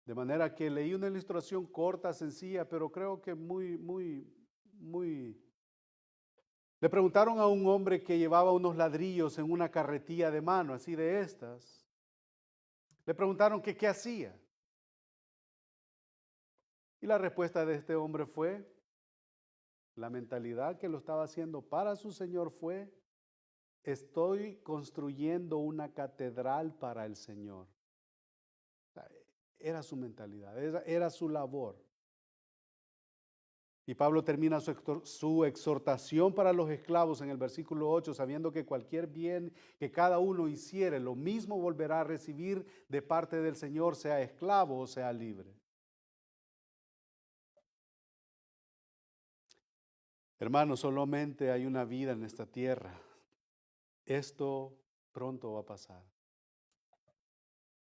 De manera que leí una ilustración corta, sencilla, pero creo que muy. Le preguntaron a un hombre que llevaba unos ladrillos en una carretilla de mano, así de estas. Le preguntaron que qué hacía. Y la respuesta de este hombre fue, la mentalidad que lo estaba haciendo para su Señor fue, estoy construyendo una catedral para el Señor. Era su mentalidad, era su labor. Y Pablo termina su exhortación para los esclavos en el versículo 8, sabiendo que cualquier bien que cada uno hiciere, lo mismo volverá a recibir de parte del Señor, sea esclavo o sea libre. Hermanos, solamente hay una vida en esta tierra. Esto pronto va a pasar.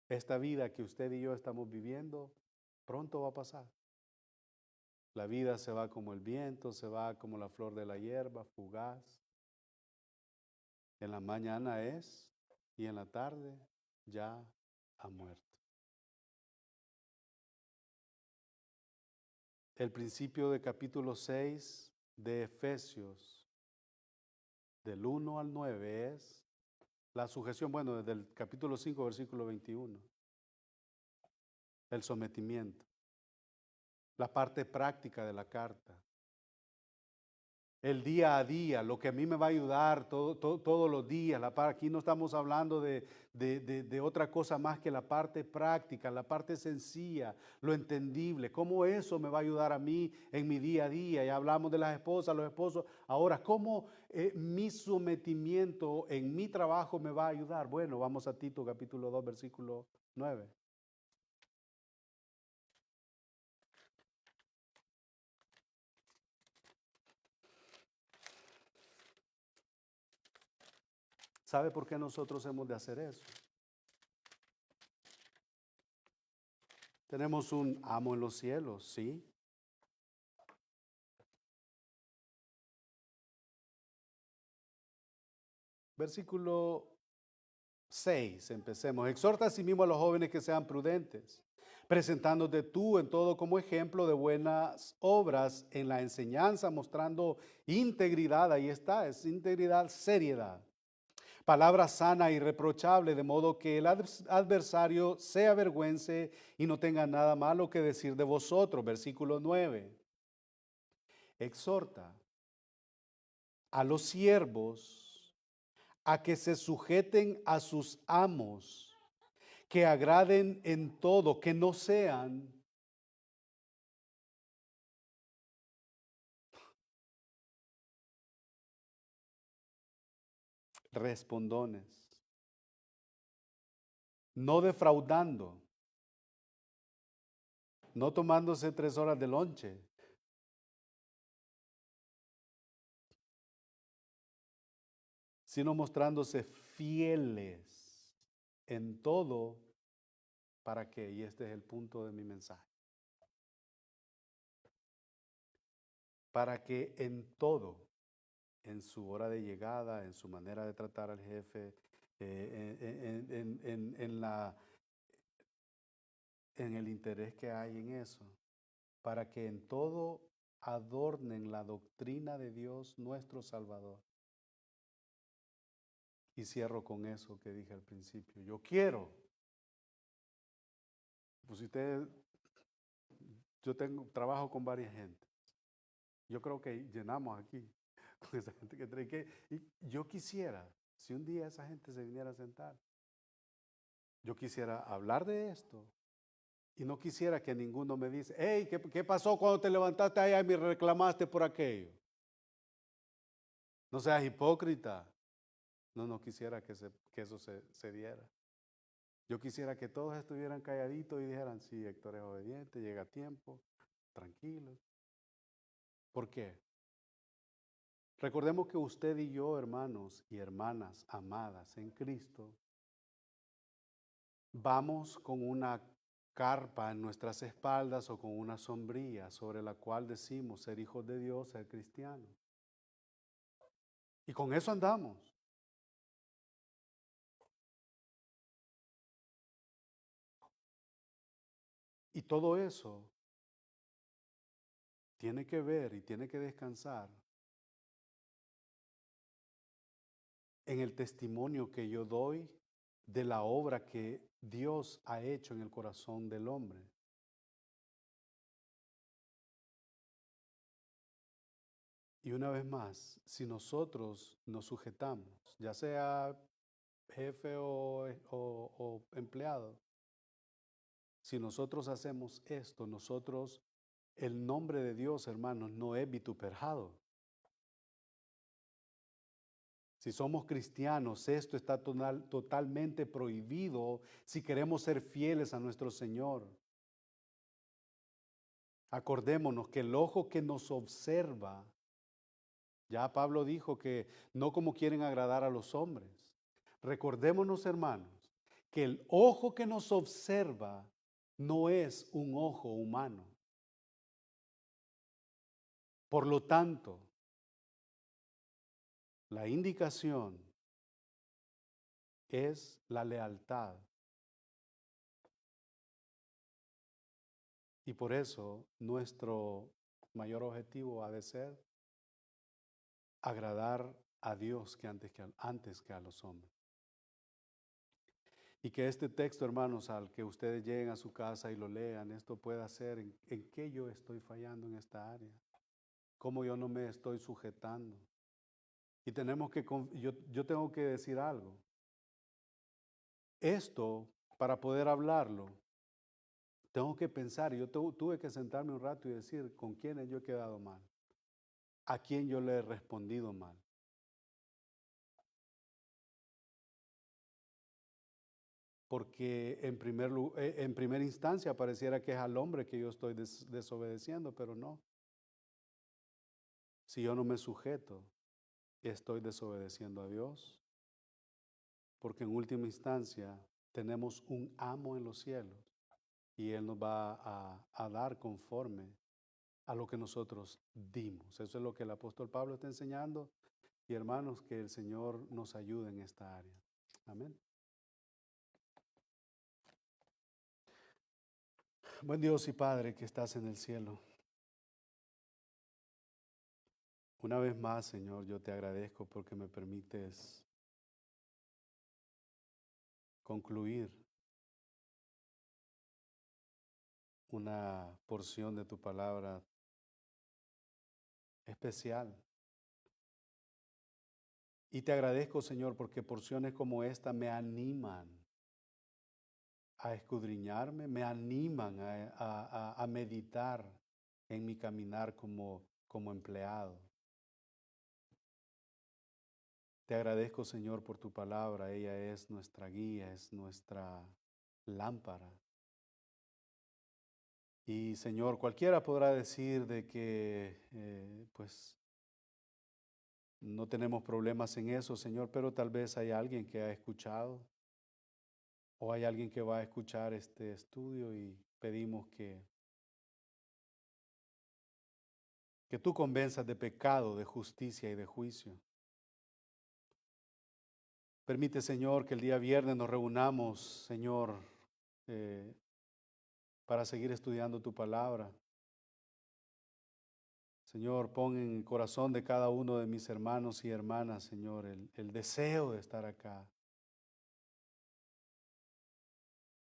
Esta vida que usted y yo estamos viviendo, pronto va a pasar. La vida se va como el viento, se va como la flor de la hierba, fugaz. En la mañana es y en la tarde ya ha muerto. El principio de capítulo 6 de Efesios, del 1 al 9, es la sujeción, bueno, desde el capítulo 5, versículo 21, el sometimiento, la parte práctica de la carta. El día a día, lo que a mí me va a ayudar todos los días. Aquí no estamos hablando de otra cosa más que la parte práctica, la parte sencilla, lo entendible. ¿Cómo eso me va a ayudar a mí en mi día a día? Ya hablamos de las esposas, los esposos. Ahora, ¿cómo mi sometimiento en mi trabajo me va a ayudar? Bueno, vamos a Tito capítulo 2, versículo 9. ¿Sabe por qué nosotros hemos de hacer eso? Tenemos un amo en los cielos, ¿sí? Versículo 6, empecemos. Exhorta a sí mismo a los jóvenes que sean prudentes, presentándote tú en todo como ejemplo de buenas obras en la enseñanza, mostrando integridad, ahí está, es integridad, seriedad. Palabra sana y reprochable, de modo que el adversario se avergüence y no tenga nada malo que decir de vosotros. Versículo 9. Exhorta a los siervos a que se sujeten a sus amos, que agraden en todo, que no sean respondones, no defraudando, no tomándose 3 horas de lonche, sino mostrándose fieles en todo. ¿Para qué? Y este es el punto de mi mensaje. para que en todo, en su hora de llegada, en su manera de tratar al jefe, en el interés que hay en eso, para que en todo adornen la doctrina de Dios nuestro Salvador. Y cierro con eso que dije al principio. Yo quiero, pues yo trabajo con varias gente. Yo creo que llenamos aquí con esa gente que trae y yo quisiera, si un día esa gente se viniera a sentar, yo quisiera hablar de esto y no quisiera que ninguno me dice, hey, ¿qué pasó cuando te levantaste allá y me reclamaste por aquello? No seas hipócrita. No quisiera que eso se diera. Yo quisiera que todos estuvieran calladitos y dijeran, sí, Héctor es obediente, llega a tiempo, tranquilo. ¿Por qué? Recordemos que usted y yo, hermanos y hermanas amadas en Cristo, vamos con una carpa en nuestras espaldas o con una sombrilla sobre la cual decimos ser hijos de Dios, ser cristianos. Y con eso andamos. Y todo eso tiene que ver y tiene que descansar en el testimonio que yo doy de la obra que Dios ha hecho en el corazón del hombre. Y una vez más, si nosotros nos sujetamos, ya sea jefe o empleado, si nosotros hacemos esto, el nombre de Dios, hermanos, no es vituperado. Si somos cristianos, esto está totalmente prohibido si queremos ser fieles a nuestro Señor. Acordémonos que el ojo que nos observa, ya Pablo dijo que no como quieren agradar a los hombres. Recordémonos, hermanos, que el ojo que nos observa no es un ojo humano. Por lo tanto, la indicación es la lealtad. Y por eso nuestro mayor objetivo ha de ser agradar a Dios antes que a los hombres. Y que este texto, hermanos, al que ustedes lleguen a su casa y lo lean, esto pueda ser en qué yo estoy fallando en esta área, cómo yo no me estoy sujetando. Y yo tengo que decir algo. Esto, para poder hablarlo, tengo que pensar, yo tuve que sentarme un rato y decir con quiénes yo he quedado mal, a quién yo le he respondido mal. Porque en primera instancia pareciera que es al hombre que yo estoy desobedeciendo, pero no. Si yo no me sujeto, estoy desobedeciendo a Dios, porque en última instancia tenemos un amo en los cielos y Él nos va a dar conforme a lo que nosotros dimos. Eso es lo que el apóstol Pablo está enseñando y hermanos, que el Señor nos ayude en esta área. Amén. Buen Dios y Padre que estás en el cielo. Una vez más, Señor, yo te agradezco porque me permites concluir una porción de tu palabra especial. Y te agradezco, Señor, porque porciones como esta me animan a escudriñarme, me animan a meditar en mi caminar como empleado. Te agradezco, Señor, por tu palabra. Ella es nuestra guía, es nuestra lámpara. Y, Señor, cualquiera podrá decir de que, pues, no tenemos problemas en eso, Señor, pero tal vez hay alguien que ha escuchado o hay alguien que va a escuchar este estudio y pedimos que que tú convenzas de pecado, de justicia y de juicio. Permite, Señor, que el día viernes nos reunamos, Señor, para seguir estudiando tu palabra. Señor, pon en el corazón de cada uno de mis hermanos y hermanas, Señor, el deseo de estar acá.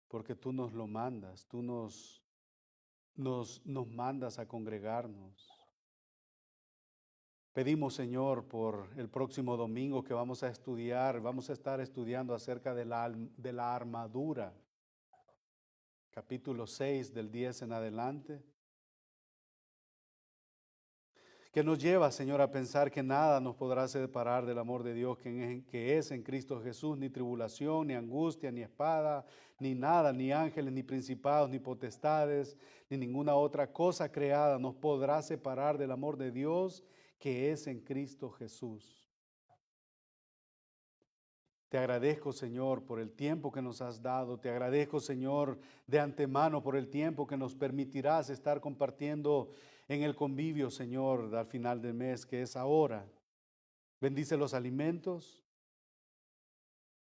Porque tú nos lo mandas, tú nos mandas a congregarnos. Pedimos, Señor, por el próximo domingo que vamos a estar estudiando acerca de la armadura, capítulo 6 del 10 en adelante, que nos lleva, Señor, a pensar que nada nos podrá separar del amor de Dios que es en Cristo Jesús, ni tribulación, ni angustia, ni espada, ni nada, ni ángeles, ni principados, ni potestades, ni ninguna otra cosa creada nos podrá separar del amor de Dios que es en Cristo Jesús. Te agradezco, Señor, por el tiempo que nos has dado. Te agradezco, Señor, de antemano por el tiempo que nos permitirás estar compartiendo en el convivio, Señor, al final del mes, que es ahora. Bendice los alimentos.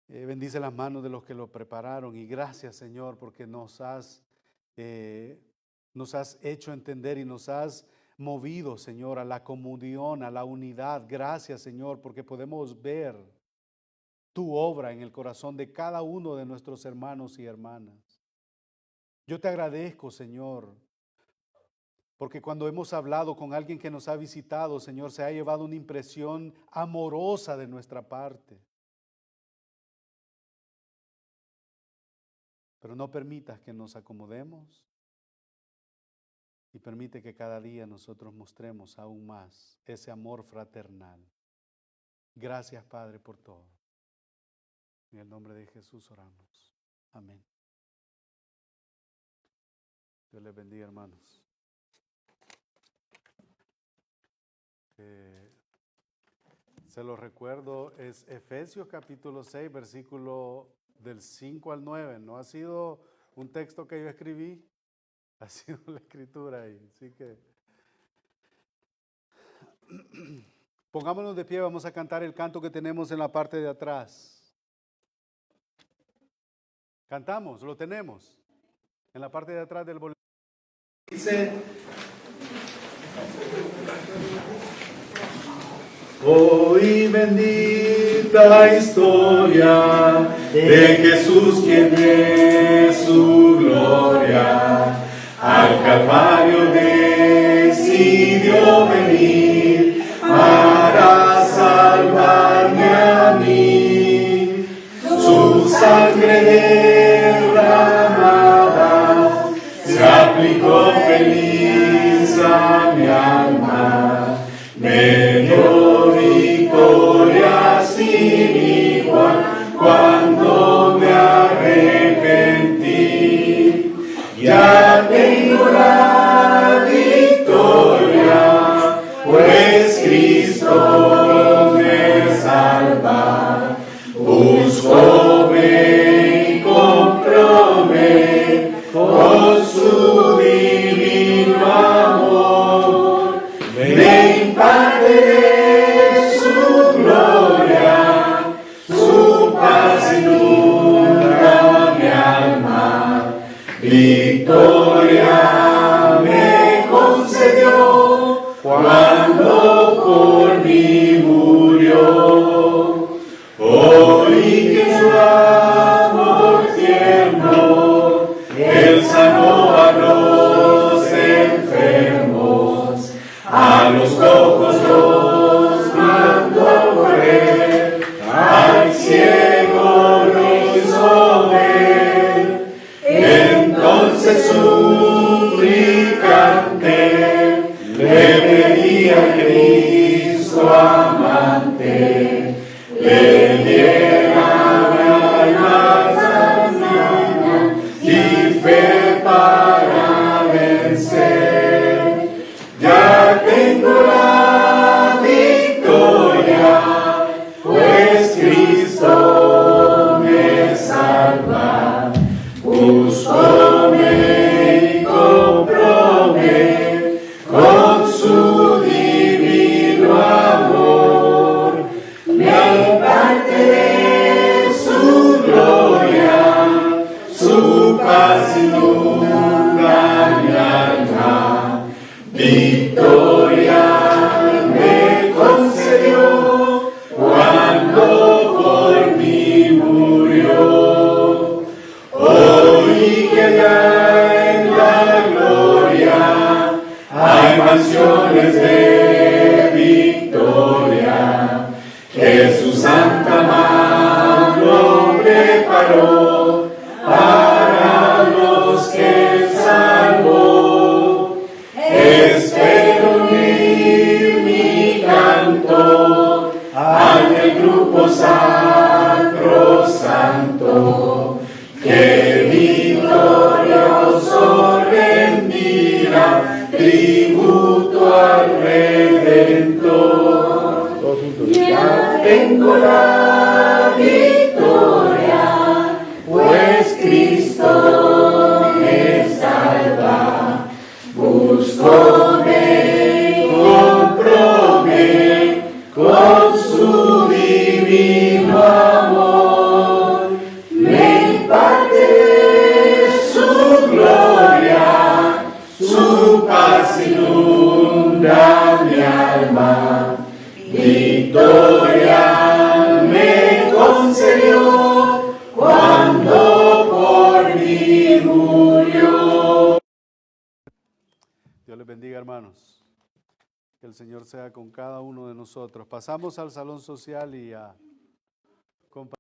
Bendice las manos de los que lo prepararon. Y gracias, Señor, porque nos has hecho entender y nos has movido, Señor, a la comunión, a la unidad. Gracias, Señor, porque podemos ver tu obra en el corazón de cada uno de nuestros hermanos y hermanas. Yo te agradezco, Señor, porque cuando hemos hablado con alguien que nos ha visitado, Señor, se ha llevado una impresión amorosa de nuestra parte. Pero no permitas que nos acomodemos y permite que cada día nosotros mostremos aún más ese amor fraternal. Gracias, Padre, por todo. En el nombre de Jesús oramos. Amén. Dios les bendiga, hermanos. Se los recuerdo, es Efesios capítulo 6, versículo del 5 al 9. No ha sido un texto que yo escribí, ha sido la escritura ahí. Así que pongámonos de pie, vamos a cantar el canto que tenemos en la parte de atrás. Cantamos, lo tenemos en la parte de atrás del boletín. Dice: hoy bendita historia de Jesús, quien es su gloria, al Calvario decidió venir para salvarme a mí. Su sangre derramada se aplicó feliz a mi alma, me dio victoria sin igual cuando me arrepentí. Ya tengo la victoria, pues Cristo me salva. Buscóme y compróme con su divino amor. Me imparte su gloria, su paz inunda mi alma. Victoria me concedió cuando por mí murió. Hoy que su amor tierno, Él sanó a los enfermos, a los cojos los mandó a correr, al ciego lo hizo ver. Entonces suplicante le pedía a Cristo amante, le diera la sanidad y fe para vencer. Ya tengo la victoria, pues Cristo me salva. Buscóme y compróme con su hay mansiones de victoria que su santa mano preparó para los que salvó. Espero unir mi canto al del grupo sacro santo, que victorioso rendirá tributo al Redentor. Ya tengo la victoria, pues Cristo me salva. Buscóme, compróme con su divino amor. Me imparte su gloria, su paz inunda mi alma. Victoria me concedió cuando por mí murió. Dios les bendiga, hermanos. Que el Señor sea con cada uno de nosotros. Pasamos al salón social y a compartir.